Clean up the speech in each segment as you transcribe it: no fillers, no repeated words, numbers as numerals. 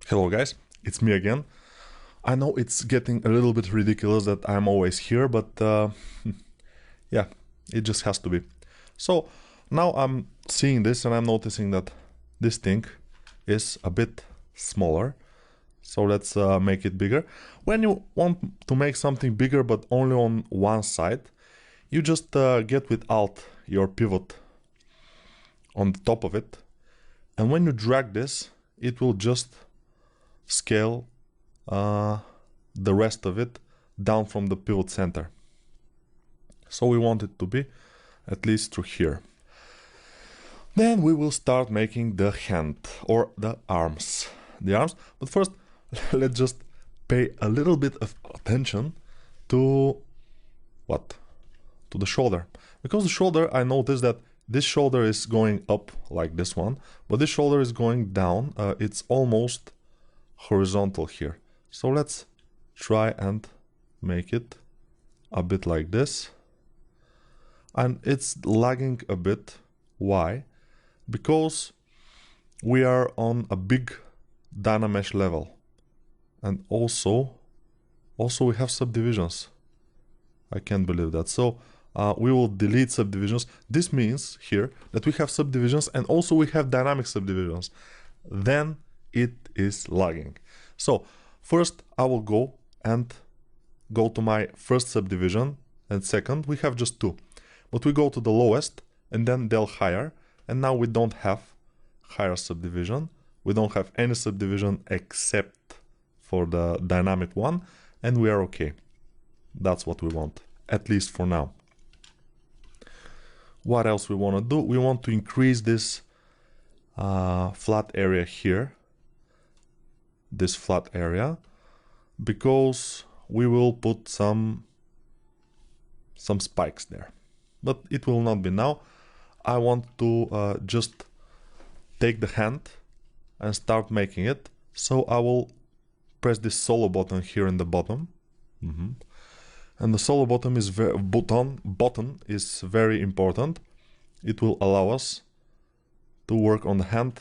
Hello guys, it's me again. I know it's getting a little bit ridiculous that I'm always here, but yeah, it just has to be. So now I'm seeing this and I'm noticing that this thing is a bit smaller. So let's make it bigger. When you want to make something bigger but only on one side, you just get with Alt your pivot on the top of it, and when you drag this, it will just scale the rest of it down from the pivot center. So we want it to be at least through here. Then we will start making the hand or the arms. But first let's just pay a little bit of attention to what? To the shoulder. Because the shoulder, I noticed that this shoulder is going up like this one, but this shoulder is going down. It's almost horizontal here. So let's try and make it a bit like this. And it's lagging a bit. Why? Because we are on a big Dynamesh level. And also we have subdivisions. I can't believe that. So we will delete subdivisions. This means here that we have subdivisions and also we have dynamic subdivisions. Then it is lagging. So first I will go to my first subdivision, and second we have just two. But we go to the lowest and then they'll higher, and now we don't have higher subdivision. We don't have any subdivision except for the dynamic one, and we are okay. That's what we want, at least for now. What else we want to do? We want to increase this flat area here, this flat area, because we will put some spikes there, but it will not be now. I want to just take the hand and start making it. So I will press this solo button here in the bottom. And the solo button is button is very important. It will allow us to work on the hand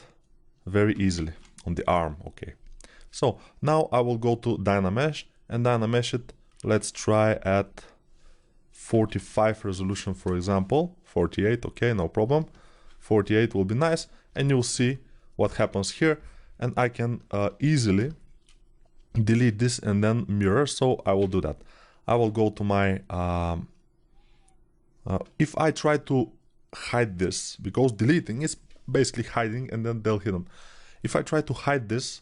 very easily, on the arm. Okay. So now I will go to Dynamesh and Dynamesh it. Let's try at 45 resolution, for example. 48, okay, no problem. 48 will be nice, and you'll see what happens here. And I can easily delete this and then mirror. So I will do that. I will go to my, if I try to hide this, because deleting is basically hiding and then they'll hidden. If I try to hide this,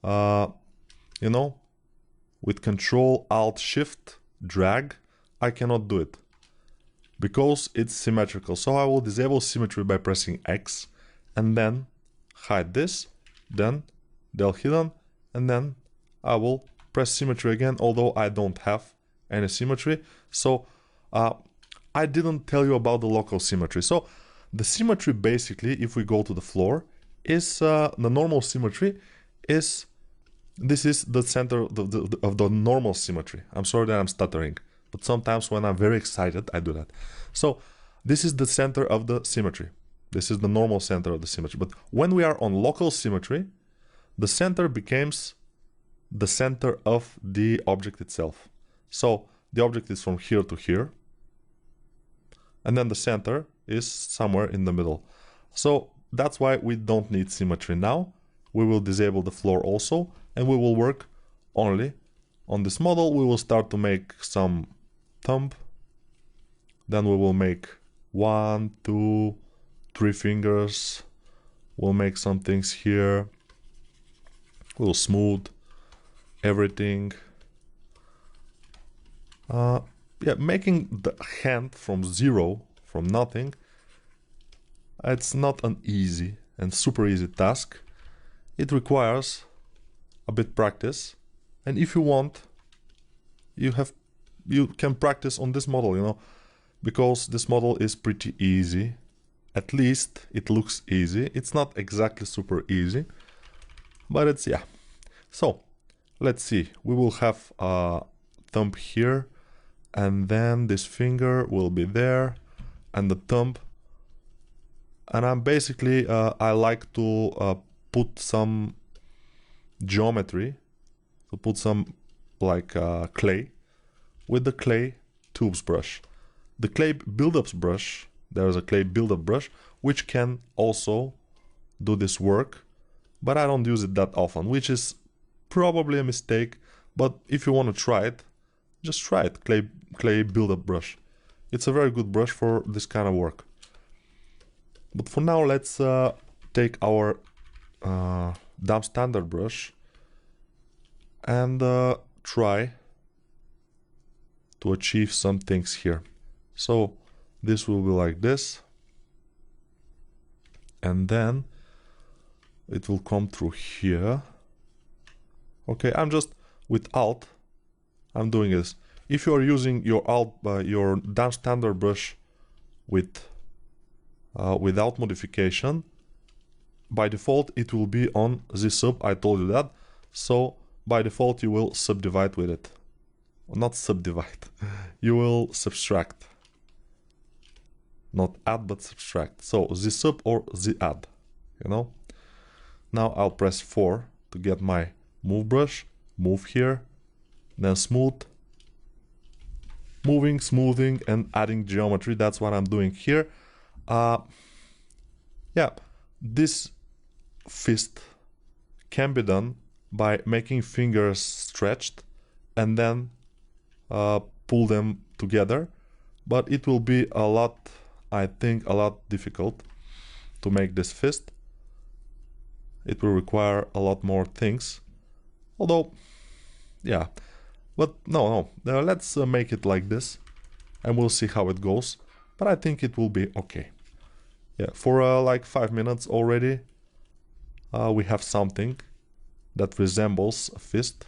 you know, with Control Alt Shift drag, I cannot do it because it's symmetrical. So I will disable symmetry by pressing X and then hide this, then they'll hidden, and then I will press symmetry again, although I don't have any symmetry. So I didn't tell you about the local symmetry. So the symmetry, basically, if we go to the floor, is the normal symmetry is, this is the center of the normal symmetry. I'm sorry that I'm stuttering, but sometimes when I'm very excited I do that. So this is the center of the symmetry. This is the normal center of the symmetry. But when we are on local symmetry, the center becomes the center of the object itself. So the object is from here to here, and then the center is somewhere in the middle. So that's why we don't need symmetry now. We will disable the floor also, and we will work only on this model. We will start to make some thumb. Then we will make 1, 2, 3 fingers. We'll make some things here. We'll smooth everything. Yeah, making the hand from zero, from nothing, it's not an easy and super easy task. It requires a bit practice, and if you want, you can practice on this model, you know, because this model is pretty easy. At least it looks easy. It's not exactly super easy, but it's, yeah. So let's see, we will have a thumb here, and then this finger will be there, and the thumb. And I'm basically I like to put some geometry, to put some like clay, with the clay tubes brush. The clay buildups brush, there's a clay buildup brush, which can also do this work, but I don't use it that often, which is probably a mistake. But if you want to try it, just try it. Clay buildup brush. It's a very good brush for this kind of work. But for now, let's take our damp standard brush and try to achieve some things here. So this will be like this, and then it will come through here. Okay, I'm just with Alt, I'm doing this. If you are using your your damp standard brush with without modification, by default it will be on Z sub. I told you that. So by default you will subdivide with it. Not subdivide. You will subtract. Not add, but subtract. So Z sub or Z add. You know. Now I'll press 4 to get my move brush. Move here. Then smooth. Moving, smoothing, and adding geometry. That's what I'm doing here. Yeah, this fist can be done by making fingers stretched and then pull them together, but it will be a lot, I think, a lot difficult to make this fist. It will require a lot more things, although, yeah, but no, let's make it like this and we'll see how it goes, but I think it will be okay. Yeah, for like 5 minutes already, we have something that resembles a fist,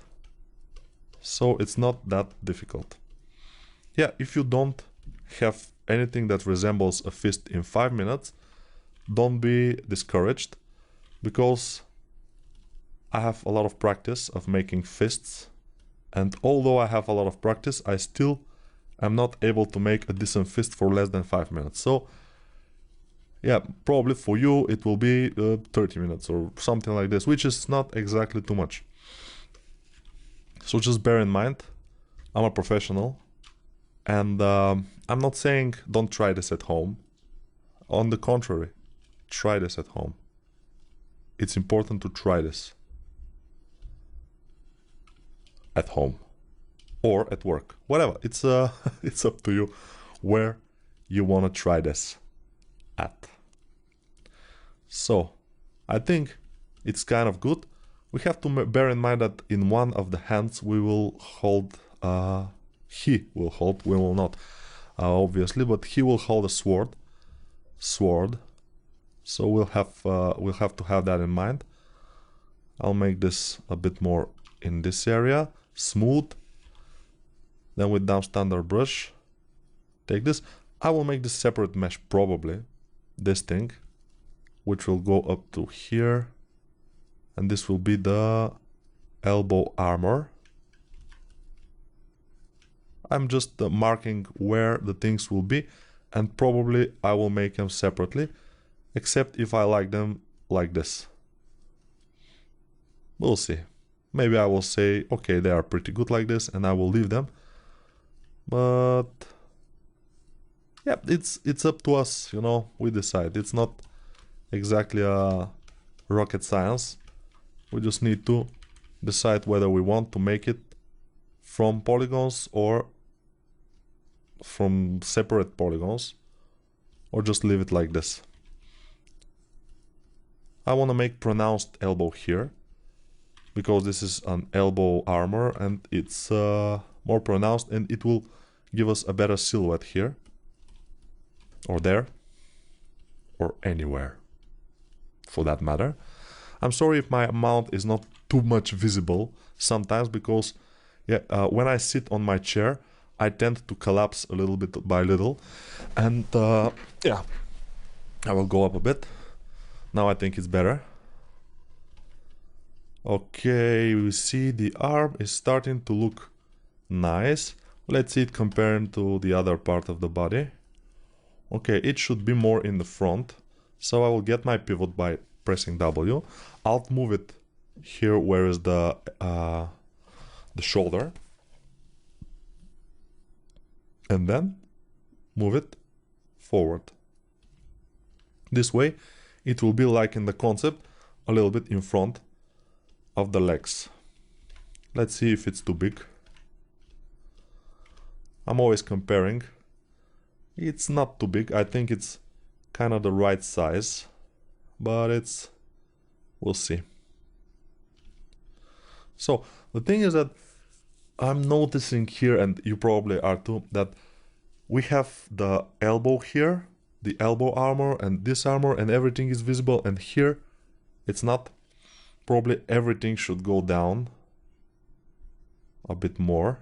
so it's not that difficult. Yeah, if you don't have anything that resembles a fist in 5 minutes, don't be discouraged, because I have a lot of practice of making fists, and although I have a lot of practice, I still am not able to make a decent fist for less than 5 minutes. So yeah, probably for you it will be 30 minutes or something like this, which is not exactly too much. So just bear in mind, I'm a professional, and I'm not saying don't try this at home. On the contrary, try this at home. It's important to try this at home or at work, whatever. It's it's up to you where you want to try this at. So I think it's kind of good. We have to bear in mind that in one of the hands we will hold, he will hold, we will not, obviously, but he will hold a sword. So we'll have to have that in mind. I'll make this a bit more in this area, smooth. Then with damp standard brush, take this. I will make this separate mesh, probably this thing, which will go up to here, and this will be the elbow armor. I'm just marking where the things will be, and probably I will make them separately, except if I like them like this. We'll see. Maybe I will say, okay, they are pretty good like this, and I will leave them. But yeah, it's up to us, you know, we decide. It's not exactly a rocket science. We just need to decide whether we want to make it from polygons or from separate polygons, or just leave it like this. I want to make pronounced elbow here, because this is an elbow armor and it's more pronounced, and it will give us a better silhouette here, or there, or anywhere for that matter. I'm sorry if my mount is not too much visible sometimes, because yeah, when I sit on my chair I tend to collapse a little bit by little, and yeah, I will go up a bit. Now I think it's better. Okay, we see the arm is starting to look nice. Let's see it compared to the other part of the body. Okay, it should be more in the front, so I will get my pivot by pressing W. Alt move it here where is the shoulder, and then move it forward. This way it will be like in the concept a little bit in front of the legs. Let's see if it's too big. I'm always comparing. It's not too big. I think it's kind of the right size, but we'll see. So the thing is that I'm noticing here, and you probably are too, that we have the elbow here, the elbow armor and this armor, and everything is visible, and here it's not. Probably everything should go down a bit more.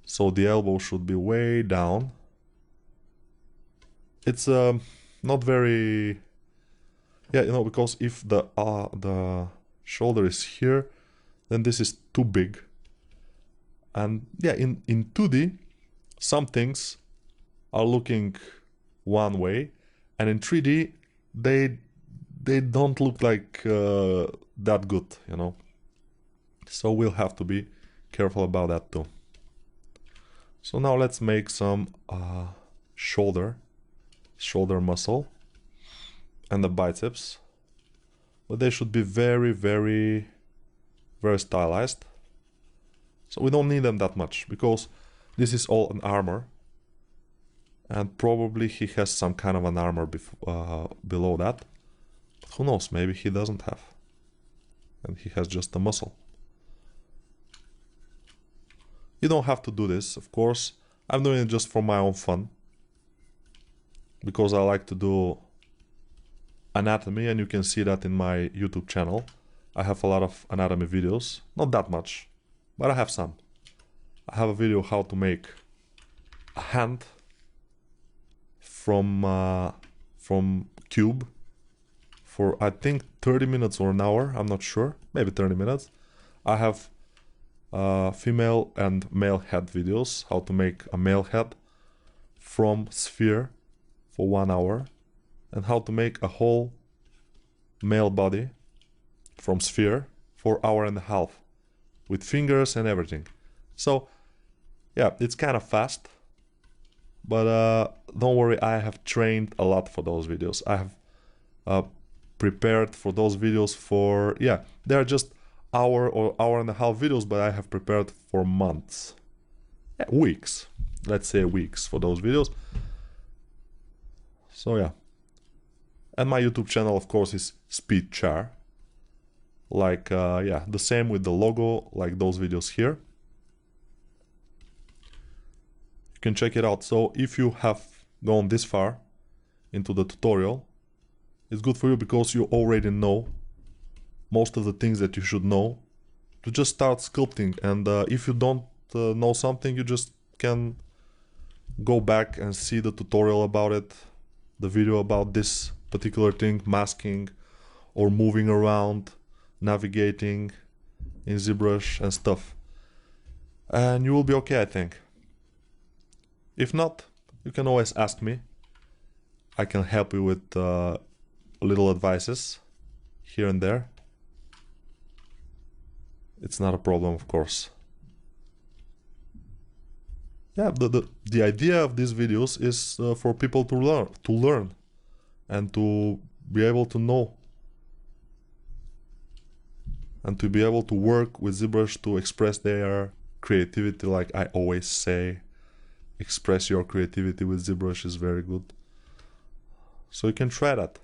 So the elbow should be way down. It's not very, yeah, you know, because if the shoulder is here, then this is too big. And yeah, in 2D, some things are looking one way, and in 3D they don't look like that good, you know. So we'll have to be careful about that too. So now let's make some shoulder muscle and the biceps, but they should be very, very, very stylized. So we don't need them that much because this is all an armor, and probably he has some kind of an armor below that. But who knows, maybe he doesn't have, and he has just a muscle. You don't have to do this, of course. I'm doing it just for my own fun, because I like to do anatomy, and you can see that in my YouTube channel. I have a lot of anatomy videos, not that much, but I have some. I have a video how to make a hand from cube for I think 30 minutes or an hour, I'm not sure, maybe 30 minutes. I have female and male head videos, how to make a male head from sphere for 1 hour, and how to make a whole male body from sphere for 1.5 hours with fingers and everything. So yeah, it's kind of fast, but don't worry, I have trained a lot for those videos. I have prepared for those videos for, yeah, they're just hour or 1.5 hour videos, but I have prepared for months, yeah, weeks, let's say weeks for those videos. So yeah, and my YouTube channel of course is SpeedChar, like yeah, the same with the logo, like those videos here. You can check it out. So if you have gone this far into the tutorial, it's good for you because you already know most of the things that you should know to just start sculpting. And if you don't know something, you just can go back and see the tutorial about it, the video about this particular thing, masking or moving around, navigating in ZBrush and stuff, and you will be okay, I think. If not, you can always ask me. I can help you with little advices here and there. It's not a problem, of course. Yeah, the idea of these videos is for people to learn and to be able to know and to be able to work with ZBrush to express their creativity. Like I always say, express your creativity with ZBrush is very good. So you can try that.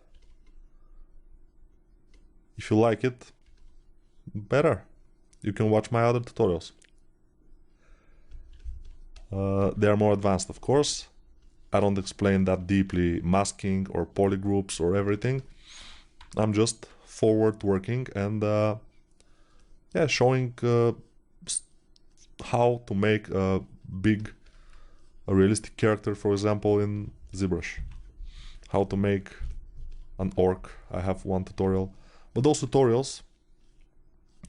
If you like it, better. You can watch my other tutorials. They are more advanced, of course. I don't explain that deeply masking or polygroups or everything. I'm just forward working and yeah, showing how to make a realistic character, for example, in ZBrush. How to make an orc. I have one tutorial, but those tutorials,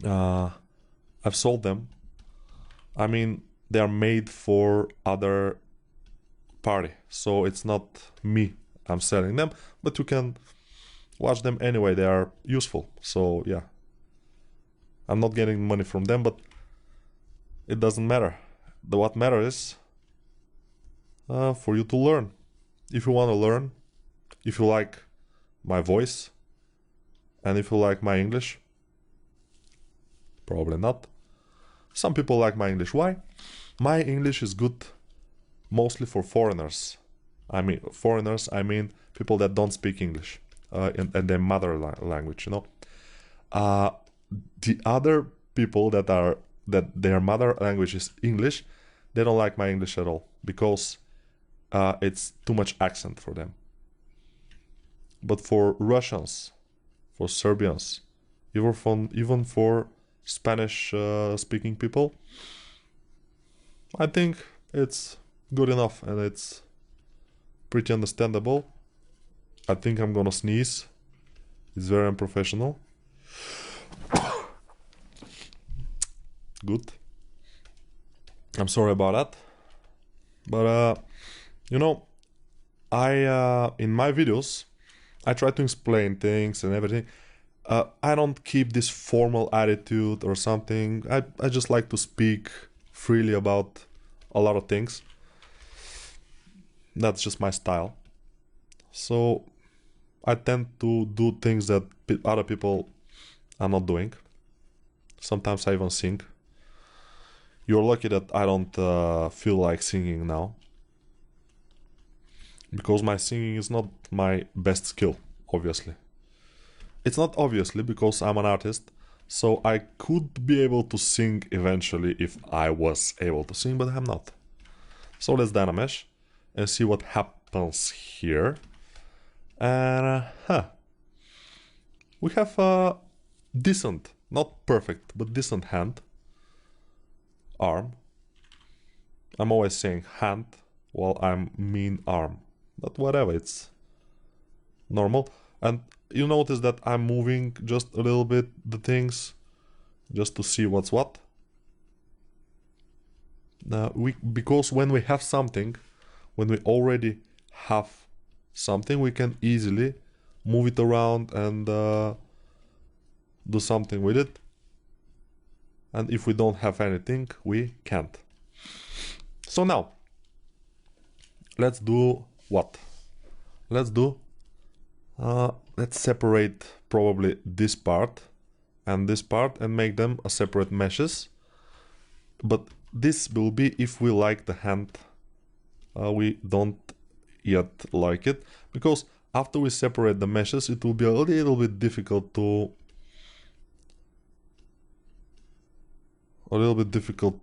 I've sold them. I mean, they are made for other party, so it's not me I'm selling them, but you can watch them anyway. They are useful, so yeah, I'm not getting money from them, but it doesn't matter. What matters is for you to learn. If you want to learn, if you like my voice, and if you like my English, probably not. Some people like my English. Why? My English is good mostly for foreigners. I mean people that don't speak English in their mother language, you know. The other people that their mother language is English, they don't like my English at all because it's too much accent for them. But for Russians, for Serbians, even for Spanish speaking people, I think it's good enough and it's pretty understandable. I think I'm gonna sneeze. It's very unprofessional. Good. I'm sorry about that. But you know, I in my videos I try to explain things and everything. I don't keep this formal attitude or something. I just like to speak freely about a lot of things. That's just my style. So I tend to do things that other people are not doing. Sometimes I even sing. You're lucky that I don't feel like singing now, because my singing is not my best skill, obviously. It's not obviously because I'm an artist, so I could be able to sing eventually if I was able to sing, but I'm not. So let's Dynamesh and see what happens here. And we have a decent, not perfect, but decent hand, arm. I'm always saying hand while I mean arm, but whatever, it's normal. And you notice that I'm moving just a little bit the things just to see what's what. Because when we have something, when we already have something, we can easily move it around and do something with it. And if we don't have anything, we can't. So now, let's do what? Let's separate probably this part and make them a separate meshes. But this will be if we like the hand. We don't yet like it, because after we separate the meshes, it will be a little bit difficult to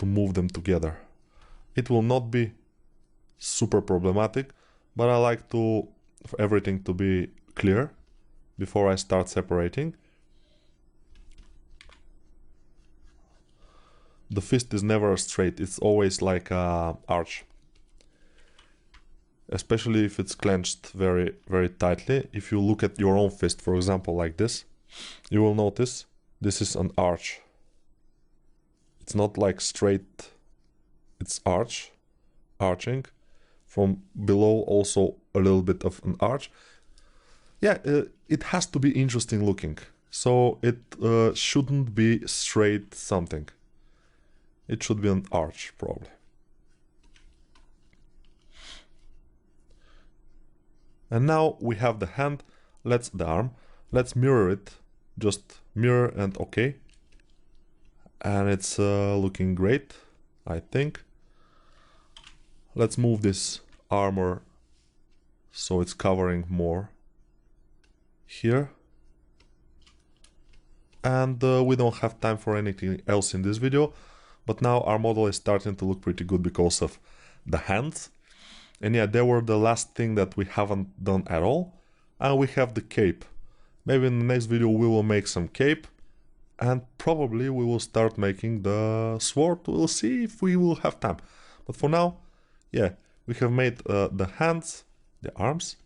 move them together. It will not be super problematic, but I like for everything to be clear before I start separating. The fist is never straight, it's always like an arch. Especially if it's clenched very, very tightly. If you look at your own fist, for example, like this, you will notice this is an arch. It's not like straight, it's arching. From below also a little bit of an arch. Yeah, it has to be interesting looking. So it shouldn't be straight something. It should be an arch, probably. And now we have the hand, the arm. Let's mirror it, just mirror and okay. And it's looking great, I think. Let's move this armor so it's covering more here. And we don't have time for anything else in this video, but now our model is starting to look pretty good because of the hands. And yeah, they were the last thing that we haven't done at all. And we have the cape. Maybe in the next video we will make some cape. And probably we will start making the sword. We'll see if we will have time. But for now, yeah, we have made the hands, the arms.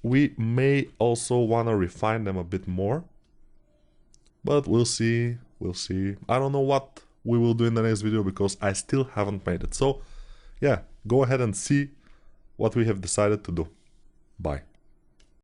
We may also want to refine them a bit more. But we'll see, I don't know what we will do in the next video because I still haven't made it. So yeah, go ahead and see what we have decided to do. Bye.